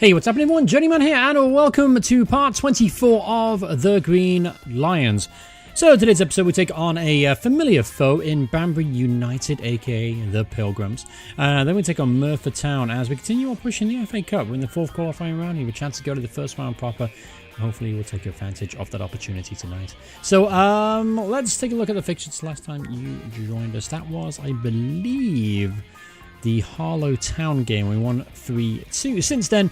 Hey, what's happening everyone? Journeyman here and welcome to part 24 of The Green Lions. So today's episode we take on a familiar foe in Banbury United, aka the Pilgrims. Then we take on Merthyr Town as we continue on pushing the FA Cup. We're in the fourth qualifying round. You have a chance to go to the first round proper. Hopefully we'll take advantage of that opportunity tonight. So let's take a look at the fixtures. Last time you joined us, that was, I believe, the Harlow Town game. We won 3-2. Since then,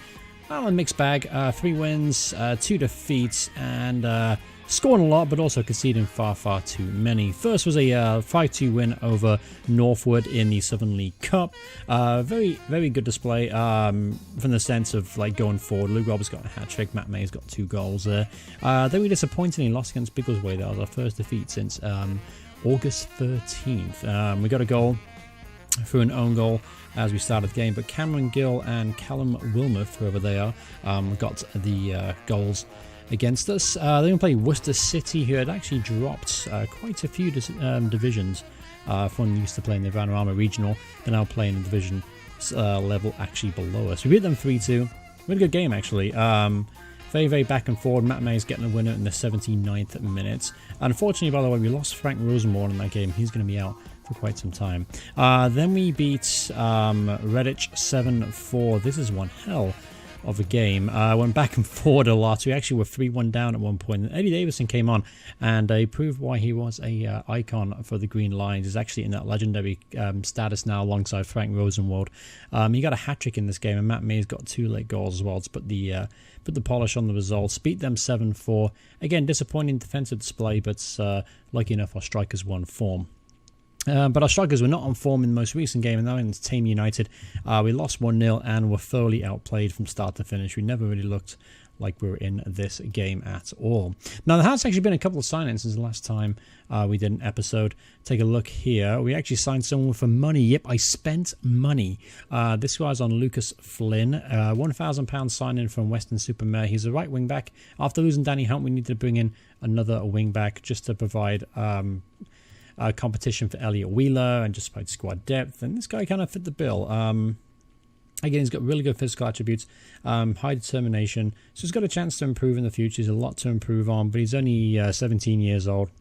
well, a mixed bag. 3 wins, 2 defeats, and scoring a lot, but also conceding far too many. First was a 5-2 win over Northwood in the Southern League Cup. Very good display from the sense of like going forward. Luke Roberts got a hat-trick. Matt May's got 2 goals there. Then we disappointingly lost against Biggleswade. That was our first defeat since August 13th. We got a goal through an own goal as we started the game, but Cameron Gill and Callum Wilmoth, whoever they are, got the goals against us. Then we played Worcester City, who had actually dropped quite a few divisions from used to playing the Vanarama Regional. They're now playing the division level actually below us. We beat them 3-2. Really good game actually. Very back and forward. Matt May's getting a winner in the 79th minute. Unfortunately, by the way, we lost Frank Rosenborn in that game. He's going to be out for quite some time. Then we beat Redditch 7-4. This is one hell of a game. Went back and forward a lot. We actually were 3-1 down at one point. And Eddie Davison came on and he proved why he was a icon for the Green Lions. He's actually in that legendary status now alongside Frank Rosenwald. He got a hat-trick in this game, and Matt May's got 2 late goals as well to put the polish on the results. Beat them 7-4. Again, disappointing defensive display, but lucky enough our strikers won form. But our strikers were not on form in the most recent game, and that was Tame United. We lost 1-0 and were thoroughly outplayed from start to finish. We never really looked like we were in this game at all. Now, there has actually been a couple of signings since the last time we did an episode. Take a look here. We actually signed someone for money. Yep, I spent money. This was on Lucas Flynn. £1,000 signing from Western-super-Mare. He's a right wing-back. After losing Danny Hunt, we needed to bring in another wing-back just to provide competition for Elliot Wheeler and just provide squad depth, and this guy kind of fit the bill. Again, he's got really good physical attributes, high determination, so he's got a chance to improve in the future. There's a lot to improve on, but he's only 17 years old,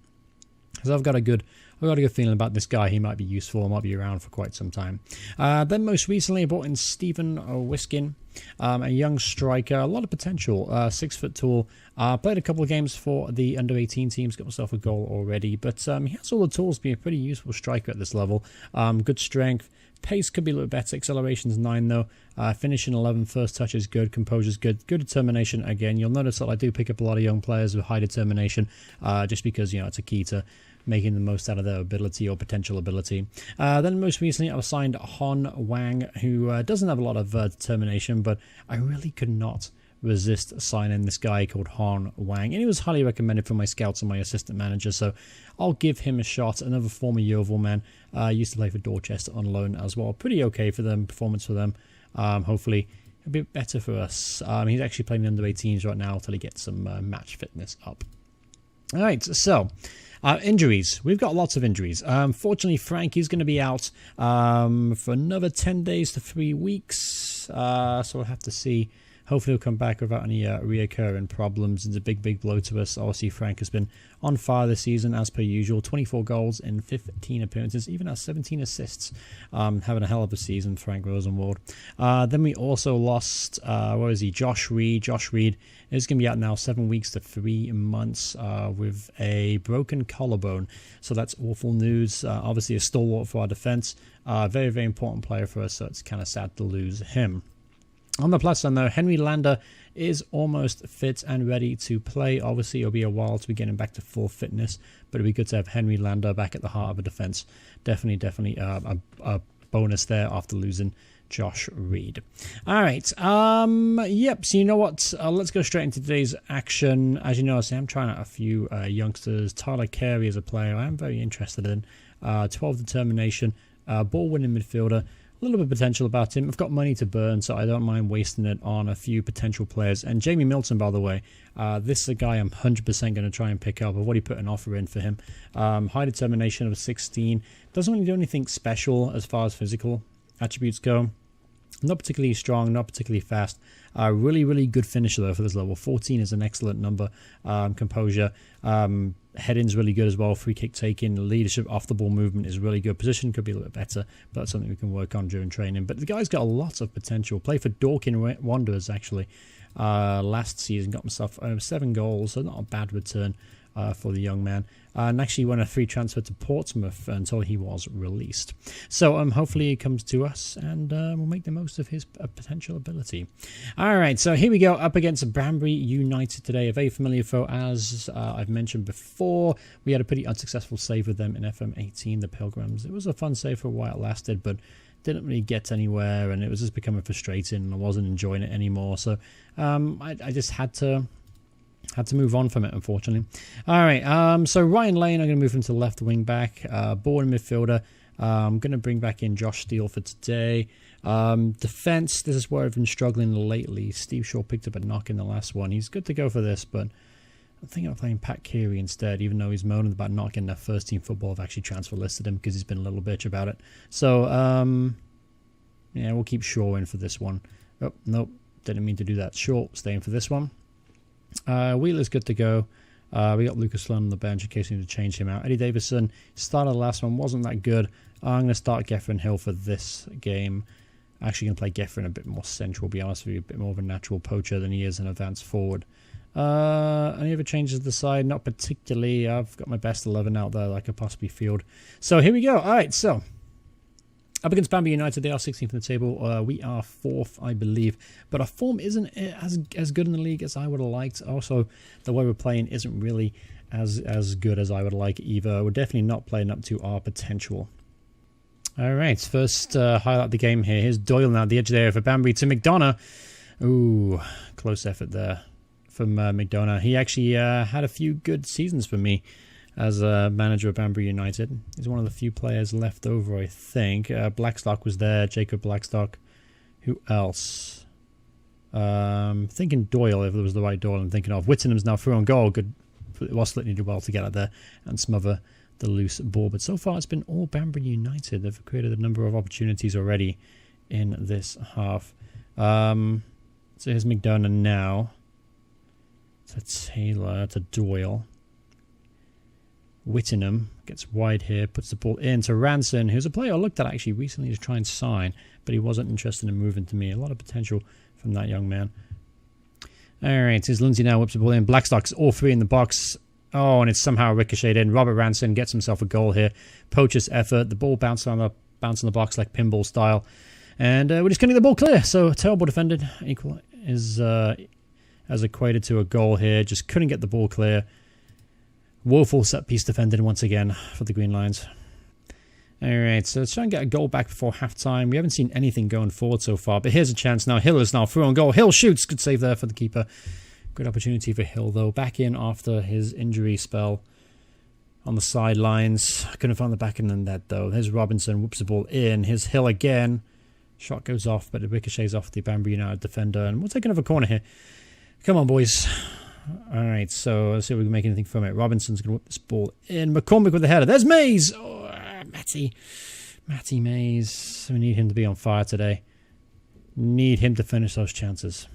so I've got a good feeling about this guy. He might be useful, might be around for quite some time. Then most recently I brought in Stephen Wiskin, a young striker, a lot of potential, 6 foot tall. Played a couple of games for the under-18 teams, got myself a goal already, but he has all the tools to be a pretty useful striker at this level. Good strength, pace could be a little better, acceleration's 9 though, finishing 11, first touch is good, composure's good determination. Again, you'll notice that I do pick up a lot of young players with high determination, just because, it's a key to making the most out of their ability or potential ability. Then most recently I signed Hon Wang, who doesn't have a lot of determination, but I really could not resist signing this guy called Hon Wang, and he was highly recommended from my scouts and my assistant manager, so I'll give him a shot. Another former Yeovil man, used to play for Dorchester on loan as well. Pretty okay for them, performance for them. Hopefully a bit better for us. He's actually playing the under-18s right now until he gets some match fitness up. Alright, so injuries. We've got lots of injuries. Fortunately, Frankie's going to be out for another 10 days to 3 weeks. So we'll have to see. Hopefully he'll come back without any reoccurring problems. It's a big blow to us. Obviously, Frank has been on fire this season, as per usual. 24 goals in 15 appearances, even has 17 assists. Having a hell of a season, Frank Rosenwald. Then we also lost, Josh Reed. Josh Reed is going to be out now 7 weeks to 3 months with a broken collarbone. So that's awful news. Obviously, a stalwart for our defense. Very important player for us, so it's kind of sad to lose him. On the plus side, though, Henry Lander is almost fit and ready to play. Obviously, it'll be a while to be getting back to full fitness, but it'll be good to have Henry Lander back at the heart of a defense. Definitely a bonus there after losing Josh Reed. All right. Yep. So you know what? Let's go straight into today's action. As you know, I'm trying out a few youngsters. Tyler Carey is a player I am very interested in. 12 determination, ball-winning midfielder. A little bit of potential about him. I've got money to burn, so I don't mind wasting it on a few potential players. And Jamie Milton, by the way, this is a guy I'm 100% going to try and pick up. I've already put an offer in for him. High determination of a 16. Doesn't really do anything special as far as physical attributes go. Not particularly strong, not particularly fast. Really, really good finisher though for this level. 14 is an excellent number. Composure. Heading's really good as well. Free kick taking. Leadership off the ball movement is really good. Position could be a little bit better, but that's something we can work on during training. But the guy's got a lot of potential. Played for Dorking Wanderers actually last season. Got himself 7 goals, so not a bad return for the young man. And actually won a free transfer to Portsmouth until he was released. So hopefully he comes to us and we'll make the most of his potential ability. Alright, so here we go up against Banbury United today. A very familiar foe, as I've mentioned before. We had a pretty unsuccessful save with them in FM18, the Pilgrims. It was a fun save for a while it lasted, but didn't really get anywhere, and it was just becoming frustrating, and I wasn't enjoying it anymore. So I just had to move on from it, unfortunately. All right, so Ryan Lane, I'm going to move him to left wing back. Born midfielder. I'm going to bring back in Josh Steele for today. Defense, this is where I've been struggling lately. Steve Shaw picked up a knock in the last one. He's good to go for this, but I'm thinking of playing Pat Keary instead, even though he's moaning about not getting that first team football. I've actually transfer listed him because he's been a little bitch about it. So, yeah, we'll keep Shaw in for this one. Oh, nope, didn't mean to do that. Shaw staying for this one. Wheeler's good to go. We got Lucas Sloan on the bench in case we need to change him out. Eddie Davison started the last one, wasn't that good. I'm going to start Geffen Hill for this game. Actually going to play Geffen a bit more central, be honest with you, a bit more of a natural poacher than he is an advanced forward. Any other changes to the side? Not particularly. I've got my best 11 out there that I could possibly field. So here we go. All right, so up against Banbury United, they are 16th in the table. We are 4th, I believe. But our form isn't as good in the league as I would have liked. Also, the way we're playing isn't really as good as I would like either. We're definitely not playing up to our potential. All right, first highlight the game here. Here's Doyle now, the edge there for Banbury to McDonough. Ooh, close effort there from McDonough. He actually had a few good seasons for me as a manager of Banbury United. He's one of the few players left over, I think. Blackstock was there, Jacob Blackstock. Who else? Thinking Doyle, if it was the right Doyle I'm thinking of. Whittingham's now through on goal. Good. Wasslet did well to get out there and smother the loose ball. But so far it's been all Banbury United. They've created a number of opportunities already in this half. So here's McDonough now. To Taylor, to Doyle. Whittingham gets wide here, puts the ball in to Ranson, who's a player I looked at actually recently to try and sign, but he wasn't interested in moving to me. A lot of potential from that young man. Alright, here's Lindsay now, whips the ball in. Blackstock's all three in the box. Oh, and it's somehow ricocheted in. Robert Ranson gets himself a goal here. Poacher's effort. The ball bounced on the box like pinball style. And we're just getting the ball clear. So terrible defended. Equal is as equated to a goal here. Just couldn't get the ball clear. Woeful set piece defended once again for the Green Lions. Alright, so let's try and get a goal back before half-time. We haven't seen anything going forward so far, but here's a chance now. Hill is now through on goal. Hill shoots. Good save there for the keeper. Good opportunity for Hill, though. Back in after his injury spell on the sidelines. Couldn't find the back end in that, though. Here's Robinson. Whoops the ball in. Here's Hill again. Shot goes off, but it ricochets off the Banbury United defender. And we'll take another corner here. Come on, boys. Alright, so let's see if we can make anything from it. Robinson's going to whip this ball in. McCormick with the header. There's Mays! Oh, Matty Mays. We need him to be on fire today. Need him to finish those chances.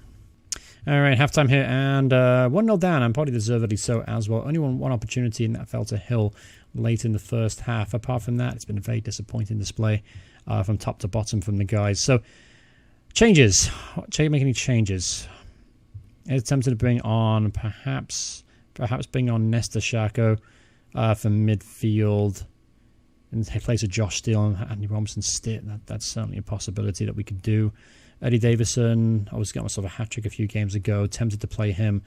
Alright, halftime here, and 1-0 down, and probably deservedly so as well. Only one opportunity, and that fell to Hill late in the first half. Apart from that, it's been a very disappointing display from top to bottom from the guys. So, changes. Make any changes? It's tempted to bring on, perhaps bring on Nesta Shako from midfield. In place of Josh Steele and Andy Robinson Stitt. That's certainly a possibility that we could do. Eddie Davison, I was got myself a hat-trick a few games ago. Tempted to play him.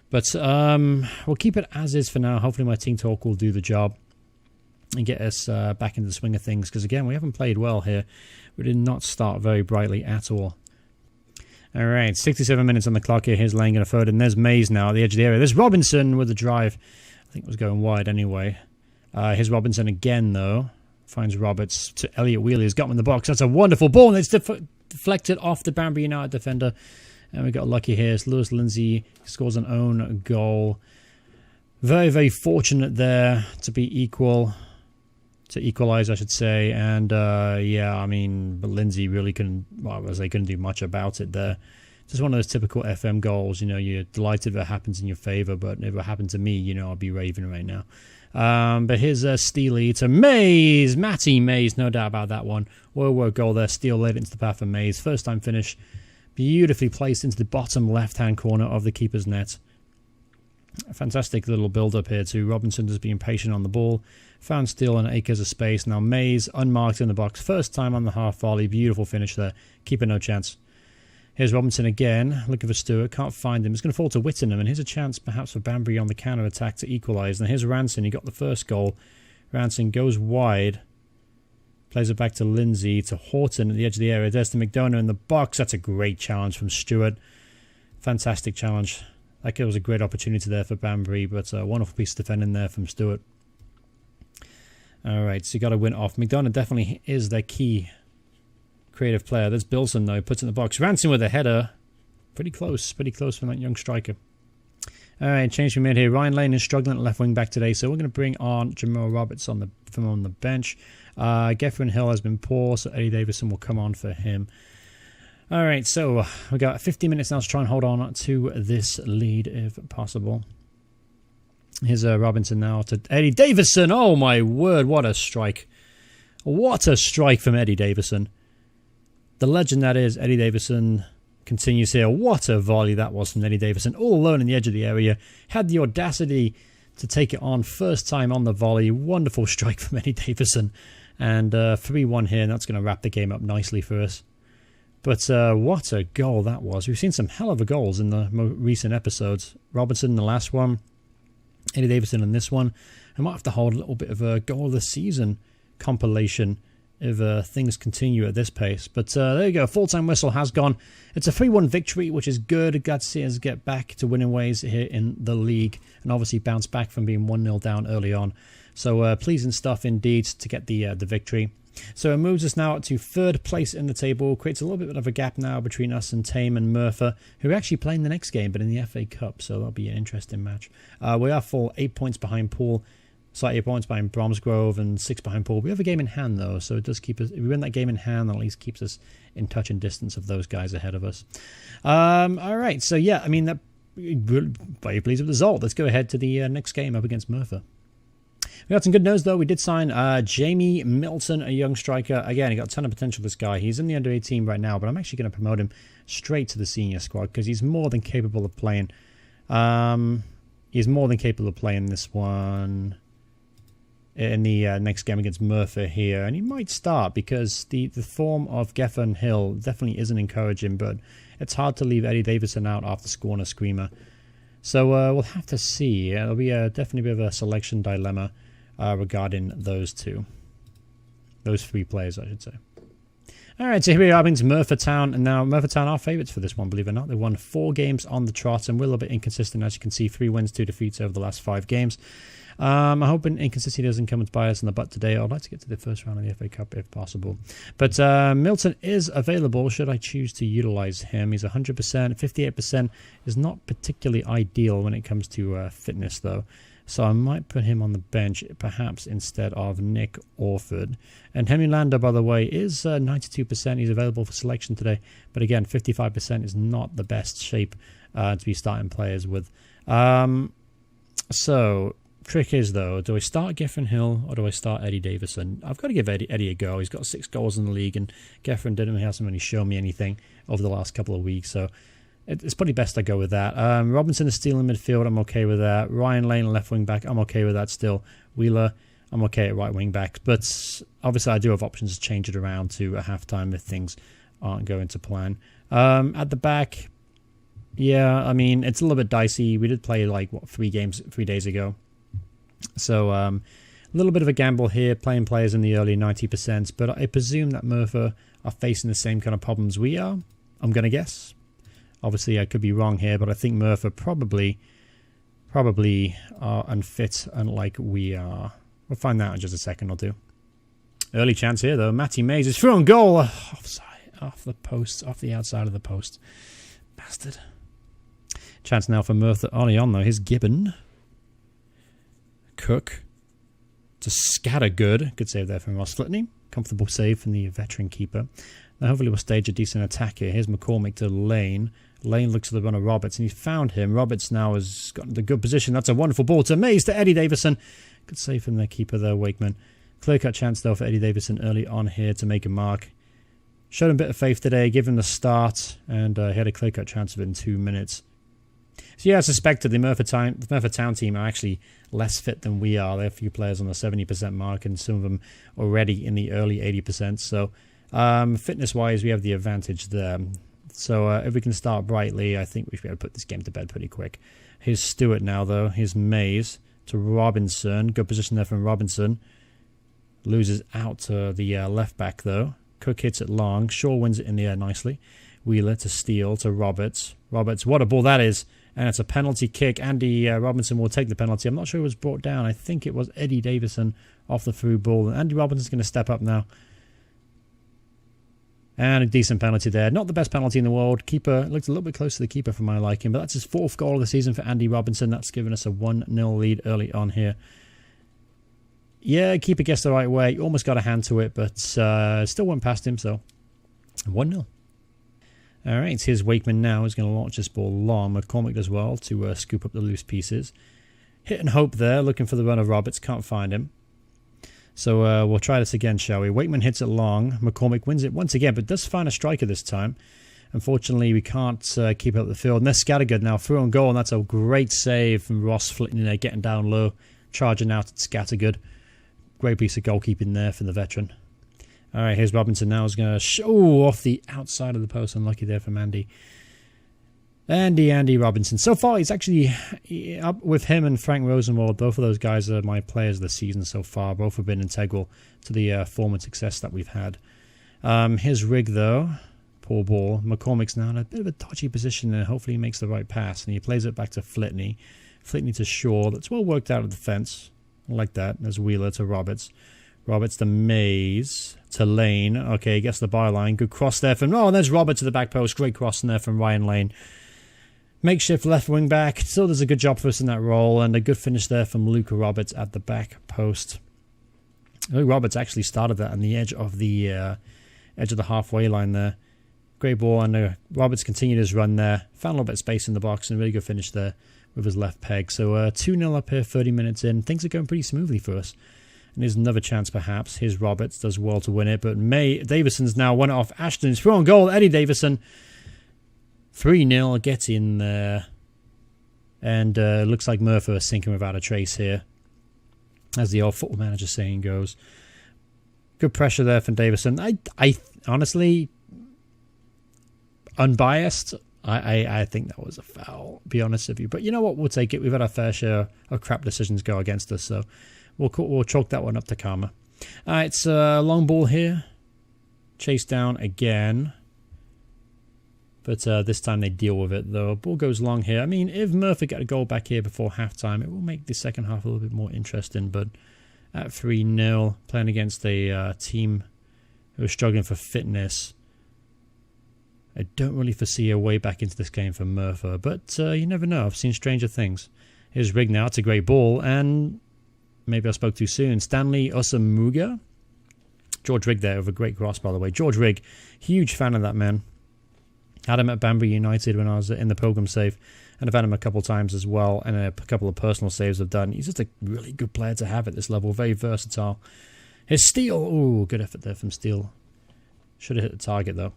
But we'll keep it as is for now. Hopefully my team talk will do the job and get us back into the swing of things. Because again, we haven't played well here. We did not start very brightly at all. Alright, 67 minutes on the clock here. Here's Lang and a third. And there's Mays now at the edge of the area. There's Robinson with the drive. I think it was going wide anyway. Here's Robinson again, though. Finds Roberts to Elliot Wheeler. He's got him in the box. That's a wonderful ball. And it's deflected off the Banbury United defender. And we got lucky here. It's Lewis Lindsay scores an own goal. Very, very fortunate there to be equal. to equalise, I should say. And yeah, I mean, but Lindsay really couldn't. Well, they couldn't do much about it there. Just one of those typical FM goals. You know, you're delighted if it happens in your favour, but if it happened to me, you know, I'd be raving right now. But here's Steely to Mays. Matty Mays, no doubt about that one. Well, goal there. Steele laid it into the path of Mays. First time finish. Beautifully placed into the bottom left-hand corner of the keeper's net. A fantastic little build-up here too. Robinson just being patient on the ball. Found Steele and acres of space. Now Mays unmarked in the box. First time on the half volley. Beautiful finish there. Keeper no chance. Here's Robinson again, looking for Stewart. Can't find him. It's going to fall to Whittingham, and here's a chance perhaps for Banbury on the counter-attack to equalise. Now here's Ranson. He got the first goal. Ranson goes wide. Plays it back to Lindsay, to Horton at the edge of the area. There's to McDonough in the box. That's a great challenge from Stewart. Fantastic challenge. That was a great opportunity there for Banbury, but a wonderful piece of defending there from Stewart. Alright, so you got to win off. McDonough definitely is their key creative player. There's Bilson, though, puts it in the box. Ranson with a header. Pretty close from that young striker. Alright, change we made here. Ryan Lane is struggling at left wing back today, so we're going to bring on Jamal Roberts from on the bench. Geoffrey Hill has been poor, so Eddie Davison will come on for him. Alright, so we got 15 minutes now to try and hold on to this lead if possible. Here's Robinson now to Eddie Davison. Oh my word, what a strike. What a strike from Eddie Davison. The legend that is Eddie Davison continues here. What a volley that was from Eddie Davison. All alone in the edge of the area. Had the audacity to take it on first time on the volley. Wonderful strike from Eddie Davison. And 3-1 here, and that's going to wrap the game up nicely for us. But what a goal that was. We've seen some hell of a goals in the more recent episodes. Robinson in the last one. Eddie Davison in this one. I might have to hold a little bit of a goal of the season compilation if things continue at this pace. But there you go. Full-time whistle has gone. It's a 3-1 victory, which is good. Glad to see us get back to winning ways here in the league. And obviously bounce back from being 1-0 down early on. So pleasing stuff indeed to get the victory. So it moves us now to third place in the table. Creates a little bit of a gap now between us and Tame and Merthyr, who are actually playing the next game, but in the FA Cup. So that'll be an interesting match. We are full 8 points behind Poole. Slightly 8 points behind Bromsgrove and 6 behind Poole. We have a game in hand, though, so it does keep us. If we win that game in hand, that at least keeps us in touch and distance of those guys ahead of us. All right, so yeah, I mean, that very pleased with the result. Let's go ahead to the next game up against Merthyr. We got some good news, though. We did sign Jamie Milton, a young striker. Again, he got a ton of potential, this guy. He's in the under-18 right now, but I'm actually going to promote him straight to the senior squad because he's more than capable of playing. He's more than capable of playing this one in the next game against Merthyr here. And he might start because the form of Geffen Hill definitely isn't encouraging, but it's hard to leave Eddie Davison out after scoring a screamer. So we'll have to see. It'll be definitely a bit of a selection dilemma regarding those two. Those three players, I should say. Alright, so here we are against Merthyr Town. And now Merthyr Town are favourites for this one, believe it or not. They won 4 games on the trot, and we're a little bit inconsistent, as you can see. 3 wins, 2 defeats over the last 5 games. I'm hoping inconsistency doesn't come and bite us in the butt today. I'd like to get to the first round of the FA Cup if possible. But Milton is available should I choose to utilise him. He's 100%. 58% is not particularly ideal when it comes to fitness, though. So I might put him on the bench, perhaps instead of Nick Orford. And Henry Lander, by the way, is 92%. He's available for selection today. But again, 55% is not the best shape to be starting players with. So trick is, though, do I start Geffen Hill or do I start Eddie Davison? I've got to give Eddie a go. He's got 6 goals in the league, and Geffen hasn't really shown me anything over the last couple of weeks. So it's probably best I go with that. Robinson is still in midfield. I'm okay with that. Ryan Lane, left wing back. I'm okay with that still. Wheeler, I'm okay at right wing back. But obviously I do have options to change it around to a half-time if things aren't going to plan. At the back, yeah, I mean, it's a little bit dicey. We did play, 3 games 3 days ago. So a little bit of a gamble here, playing players in the early 90%. But I presume that Merthyr are facing the same kind of problems we are. I'm going to guess. Obviously, I could be wrong here, but I think Merthyr probably are unfit, unlike we are. We'll find that in just a second or two. Early chance here, though. Matty Mays is through on goal. Offside, off the post, off the outside of the post. Bastard. Chance now for Merthyr early on, though. Here's Gibbon. Cook. to Scattergood. Good save there from Ross Flitney. Comfortable save from the veteran keeper. Now hopefully we'll stage a decent attack here. Here's McCormick to Lane. Lane looks at the run of Roberts, and he's found him. Roberts now has gotten the good position. That's a wonderful ball to Mays to Eddie Davison. Good save from their keeper there, Wakeman. Clear-cut chance, though, for Eddie Davison early on here to make a mark. Showed him a bit of faith today, gave him the start, and he had a clear-cut chance of it in 2 minutes. So yeah, I suspected the Merthyr Town team are actually less fit than we are. They have a few players on the 70% mark, and some of them already in the early 80%. So fitness-wise, we have the advantage there. So if we can start brightly, I think we should be able to put this game to bed pretty quick. Here's Stewart now, though. Here's Mays to Robinson. Good position there from Robinson. Loses out to the left back, though. Cook hits it long. Shaw wins it in the air nicely. Wheeler to Steele to Roberts. Roberts, what a ball that is. And it's a penalty kick. Andy Robinson will take the penalty. I'm not sure it was brought down. I think it was Eddie Davison off the through ball. And Andy Robinson's going to step up now. And a decent penalty there. Not the best penalty in the world. Keeper looked a little bit close to the keeper for my liking. But that's his 4th goal of the season for Andy Robinson. That's given us a 1-0 lead early on here. Yeah, keeper guessed the right way. Almost got a hand to it, but still went past him. So 1-0. All right, here's Wakeman now. He's going to launch this ball long. McCormick does well to scoop up the loose pieces. Hit and hope there, looking for the run of Roberts. Can't find him. So we'll try this again, shall we? Wakeman hits it long. McCormick wins it once again, but does find a striker this time. Unfortunately, we can't keep up the field. And there's Scattergood now through on goal, and that's a great save from Ross Flitton there, getting down low. Charging out at Scattergood. Great piece of goalkeeping there for the veteran. All right, here's Robinson now. He's going to show off the outside of the post. Unlucky there from Andy. Andy Robinson. So far, he's actually up with him and Frank Rosenwald. Both of those guys are my players of the season so far. Both have been integral to the form and success that we've had. Here's Rigg, though. Poor ball. McCormick's now in a bit of a dodgy position, and hopefully he makes the right pass. And he plays it back to Flitney. Flitney to Shaw. That's well worked out of the defence. I like that. There's Wheeler to Roberts. Roberts to Mays. To Lane. Okay, gets the byline. Good cross there from... Oh, and there's Roberts to the back post. Great cross in there from Ryan Lane. Makeshift left wing back. Still does a good job for us in that role. And a good finish there from Luca Roberts at the back post. Luke Roberts actually started that on the edge of the halfway line there. Great ball. And Roberts continued his run there. Found a little bit of space in the box. And really good finish there with his left peg. So 2-0 up here, 30 minutes in. Things are going pretty smoothly for us. And there's another chance perhaps. Here's Roberts. Does well to win it. But Davison's now won it off Ashton's throw on goal. Eddie Davison. 3-0, gets in there. And looks like Merthyr is sinking without a trace here. As the old football manager saying goes. Good pressure there from Davison. I honestly, unbiased, I think that was a foul, to be honest with you. But you know what? We'll take it. We've had our fair share of crap decisions go against us. So we'll chalk that one up to karma. All right, it's a long ball here. Chase down again. But this time they deal with it, though. Ball goes long here. I mean, if Merthyr get a goal back here before halftime, it will make the second half a little bit more interesting. But at 3-0, playing against a team who are struggling for fitness, I don't really foresee a way back into this game for Merthyr. But you never know. I've seen stranger things. Here's Rigg now. It's a great ball. And maybe I spoke too soon. Stanley Osamuga. George Rigg there with a great cross, by the way. George Rigg, huge fan of that man. Had him at Banbury United when I was in the Pilgrim save. And I've had him a couple of times as well. And a couple of personal saves I've done. He's just a really good player to have at this level. Very versatile. His Steele. Ooh, good effort there from Steele. Should have hit the target, though.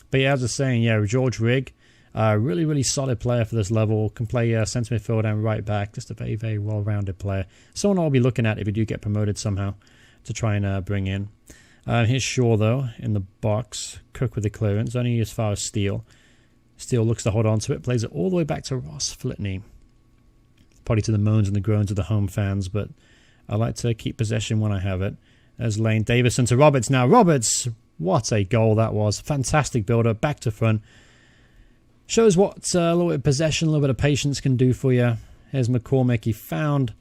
But yeah, as I was saying, yeah, George Rigg. Really, really solid player for this level. Can play centre midfield and right back. Just a very, very well-rounded player. Someone I'll be looking at if we do get promoted somehow to try and bring in. Here's Shaw, though, in the box. Cook with the clearance, only as far as Steele. Steele looks to hold on to it, plays it all the way back to Ross Flitney. Probably to the moans and the groans of the home fans, but I like to keep possession when I have it. There's Lane Davison to Roberts now. Roberts, what a goal that was. Fantastic build-up, back to front. Shows what a little bit of possession, a little bit of patience can do for you. Here's McCormick. He found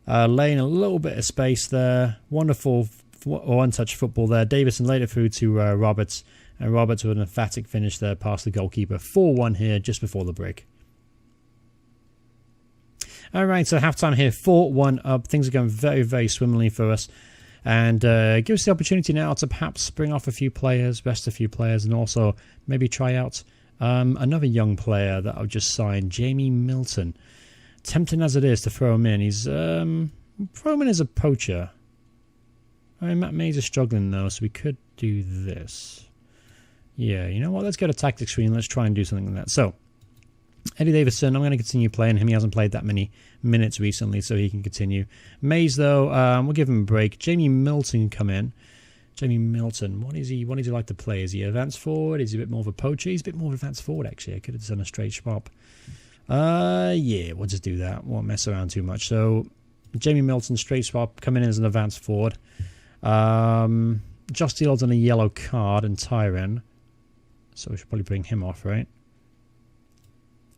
Lane a little bit of space there. Wonderful untouched football there. Davison laid it through to Roberts, and Roberts with an emphatic finish there past the goalkeeper. 4-1 here just before the break. All right, so halftime here, 4-1 up. Things are going very, very swimmingly for us. And give us the opportunity now to perhaps bring off a few players, rest a few players, and also maybe try out another young player that I've just signed, Jamie Milton. Tempting as it is to throw him in, he's throw him in as a poacher. I mean, Matt Mays is struggling though, so we could do this. Yeah, you know what? Let's go to tactics screen. Let's try and do something like that. So, Eddie Davison, I'm going to continue playing him. He hasn't played that many minutes recently, so he can continue. Mays, though, we'll give him a break. Jamie Milton come in. Jamie Milton, what does he like to play? Is he advanced forward? Is he a bit more of a poacher? He's a bit more of advanced forward, actually. I could have done a straight swap. Yeah, we'll just do that. Won't mess around too much. So, Jamie Milton, straight swap, coming in as an advanced forward. Josh Steele's on a yellow card and Tyron. So we should probably bring him off, right?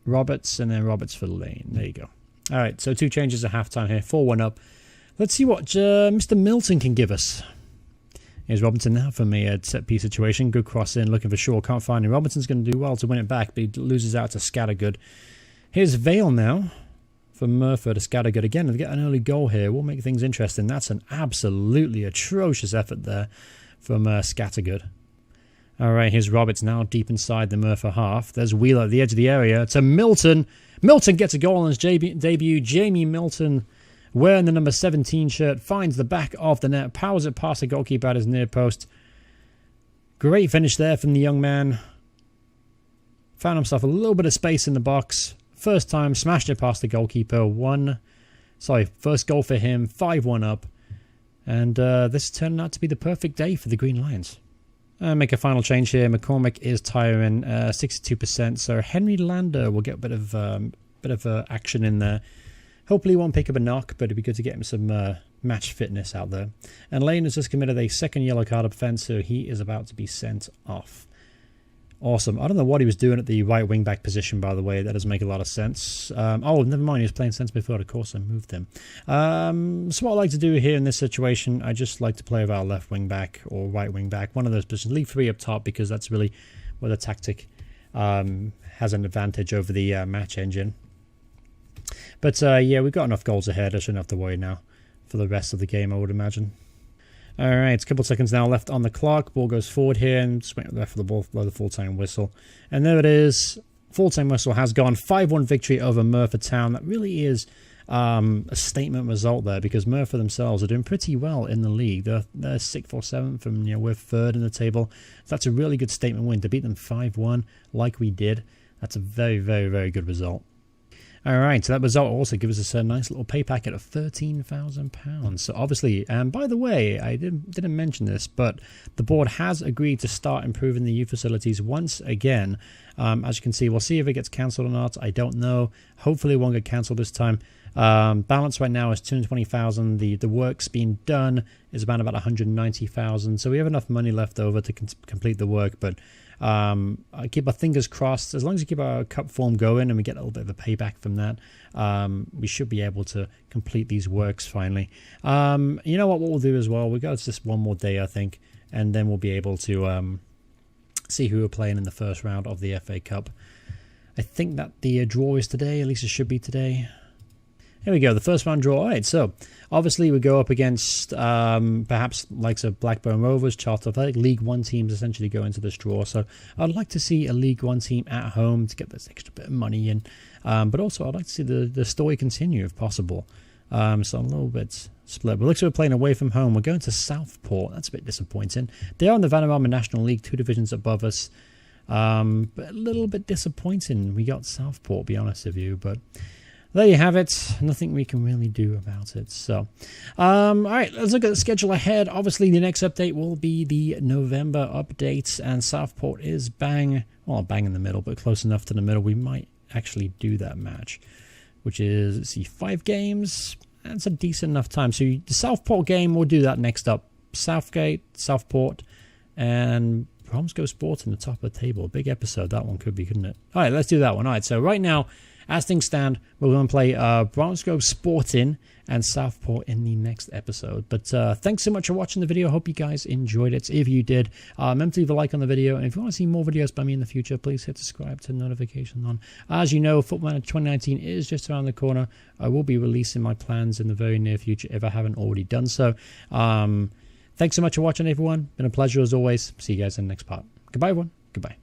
Roberts and then Roberts for Lane. There you go. All right, so 2 changes at halftime here. 4-1 up. Let's see what Mr. Milton can give us. Here's Robinson now for me. A set-piece situation. Good cross in. Looking for Shaw. Can't find him. Robinson's going to do well to win it back, but he loses out to Scattergood. Here's Vale now for Murphy to Scattergood. Again, to get an early goal here will make things interesting. That's an absolutely atrocious effort there from Scattergood. All right, here's Roberts now deep inside the Murphy half. There's Wheeler at the edge of the area to Milton. Milton gets a goal on his debut. Jamie Milton, wearing the number 17 shirt, finds the back of the net, powers it past the goalkeeper at his near post. Great finish there from the young man. Found himself a little bit of space in the box. First time, smashed it past the goalkeeper. First goal for him, 5-1 up. And this turned out to be the perfect day for the Green Lions. Make a final change here. McCormick is tiring, 62%. So Henry Lander will get a bit of action in there. Hopefully he won't pick up a knock, but it'd be good to get him some match fitness out there. And Lane has just committed a second yellow card offence, so he is about to be sent off. Awesome. I don't know what he was doing at the right wing back position, by the way. That doesn't make a lot of sense. Oh, never mind. He was playing centre before. Of course, I moved him. So what I like to do here in this situation, I just like to play with our left wing back or right wing back. One of those positions. Leave 3 up top because that's really where the tactic has an advantage over the match engine. But yeah, we've got enough goals ahead. I shouldn't have to worry now for the rest of the game, I would imagine. All right, it's a couple of seconds now left on the clock. Ball goes forward here and just wait there for the ball, blow the full-time whistle. And there it is. Full-time whistle has gone. 5-1 victory over Merthyr Town. That really is a statement result there because Merthyr themselves are doing pretty well in the league. They're 6th or 7th, and we're 3rd in the table. So that's a really good statement win. To beat them 5-1 like we did, that's a very, very, very good result. All right, so that result also gives us a nice little pay packet of £13,000. So obviously, and by the way, I didn't mention this, but the board has agreed to start improving the youth facilities once again. As you can see, we'll see if it gets cancelled or not. I don't know. Hopefully it won't get cancelled this time. Balance right now is 220,000. The work's being done is about 190,000. So we have enough money left over to complete the work, but I keep our fingers crossed. As long as we keep our cup form going and we get a little bit of a payback from that, we should be able to complete these works finally. You know what we'll do as well? We've got just one more day, I think, and then we'll be able to see who we're playing in the first round of the FA Cup. I think that the draw is today. At least it should be today. Here we go, the first round draw. All right, so obviously we go up against perhaps likes of Blackburn Rovers, Charlton Athletic, League One teams essentially go into this draw. So I'd like to see a League One team at home to get this extra bit of money in. But also I'd like to see the story continue if possible. So I'm a little bit split. But looks like we're playing away from home. We're going to Southport. That's a bit disappointing. They are in the Vanarama National League, 2 divisions above us. But a little bit disappointing. We got Southport, to be honest with you, but there you have it. Nothing we can really do about it. So, all right, let's look at the schedule ahead. Obviously, the next update will be the November update, and Southport is bang in the middle, but close enough to the middle. We might actually do that match, which is, let's see, 5 games. That's a decent enough time. So the Southport game, we'll do that next up. Southgate, Southport, and Bromsco Sport in the top of the table. Big episode that one could be, couldn't it? All right, let's do that one. All right, so right now, as things stand, we're going to play Bromsgrove Sporting and Southport in the next episode. But thanks so much for watching the video. I hope you guys enjoyed it. If you did, remember to leave a like on the video. And if you want to see more videos by me in the future, please hit subscribe, turn notifications on. As you know, Football Manager 2019 is just around the corner. I will be releasing my plans in the very near future if I haven't already done so. Thanks so much for watching, everyone. Been a pleasure as always. See you guys in the next part. Goodbye, everyone. Goodbye.